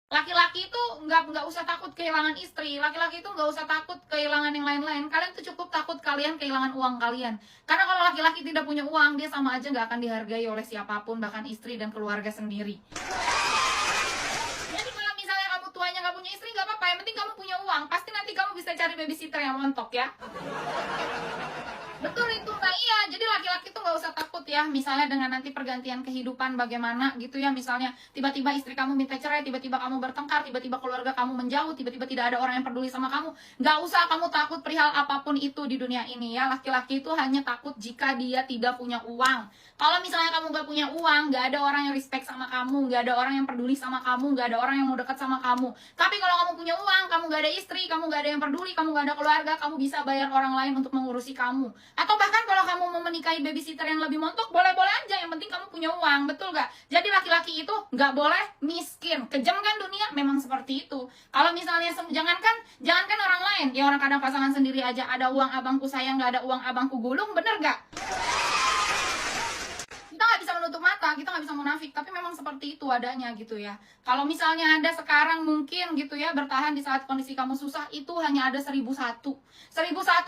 Laki-laki itu nggak usah takut kehilangan istri, laki-laki itu nggak usah takut kehilangan yang lain-lain. Kalian tuh cukup takut kalian kehilangan uang kalian. Karena kalau laki-laki tidak punya uang, dia sama aja nggak akan dihargai oleh siapapun, bahkan istri dan keluarga sendiri. Jadi kalau misalnya kamu tuanya nggak punya istri, nggak apa-apa, yang penting kamu punya uang. Pasti nanti kamu bisa cari babysitter yang montok ya. Betul itu Mbak, iya. Jadi laki-laki tuh nggak usah takut ya. Misalnya dengan nanti pergantian kehidupan bagaimana gitu ya. Misalnya tiba-tiba istri kamu minta cerai, tiba-tiba kamu bertengkar, tiba-tiba keluarga kamu menjauh, tiba-tiba tidak ada orang yang peduli sama kamu. Nggak usah kamu takut perihal apapun itu di dunia ini ya. Laki-laki itu hanya takut jika dia tidak punya uang. Kalau misalnya kamu nggak punya uang, nggak ada orang yang respect sama kamu, nggak ada orang yang peduli sama kamu, nggak ada orang yang mau dekat sama kamu. Tapi kalau kamu punya uang, kamu nggak ada istri, kamu nggak ada yang peduli, kamu nggak ada keluarga, kamu bisa bayar orang lain untuk mengurusi kamu. Atau bahkan kalau kamu mau menikahi babysitter yang lebih montok, boleh-boleh aja, yang penting kamu punya uang, betul gak? Jadi laki-laki itu nggak boleh miskin. Kejam kan dunia? Memang seperti itu. Kalau misalnya jangankan orang lain, ya orang kadang pasangan sendiri aja, ada uang abangku sayang, nggak ada uang abangku gulung, bener gak? Kita nggak bisa menutup mata, kita nggak bisa munafik, tapi memang seperti itu adanya gitu ya. Kalau misalnya Anda sekarang mungkin gitu ya bertahan di saat kondisi kamu susah, itu hanya ada 1001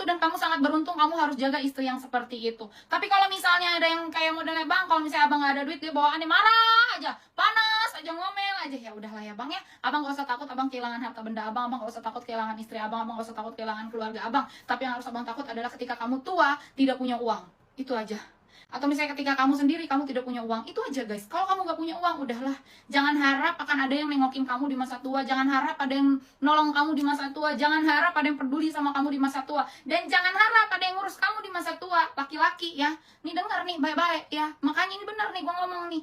dan kamu sangat beruntung, kamu harus jaga istri yang seperti itu. Tapi kalau misalnya ada yang kayak modelnya Bang, kalau misalnya abang nggak ada duit, dia bawaannya marah aja, panas aja, ngomel aja, ya udahlah ya Bang ya, abang gak usah takut abang kehilangan harta benda abang, abang gak usah takut kehilangan istri abang gak usah takut kehilangan keluarga abang. Tapi yang harus abang takut adalah ketika kamu tua tidak punya uang, itu aja. Atau misalnya ketika kamu sendiri kamu tidak punya uang, itu aja guys. Kalau kamu nggak punya uang, udahlah, jangan harap akan ada yang nengokin kamu di masa tua, jangan harap ada yang nolong kamu di masa tua, jangan harap ada yang peduli sama kamu di masa tua, dan jangan harap ada yang ngurus kamu di masa tua. Laki-laki ya, nih dengar nih baik-baik ya, makanya ini benar nih gua ngomong nih,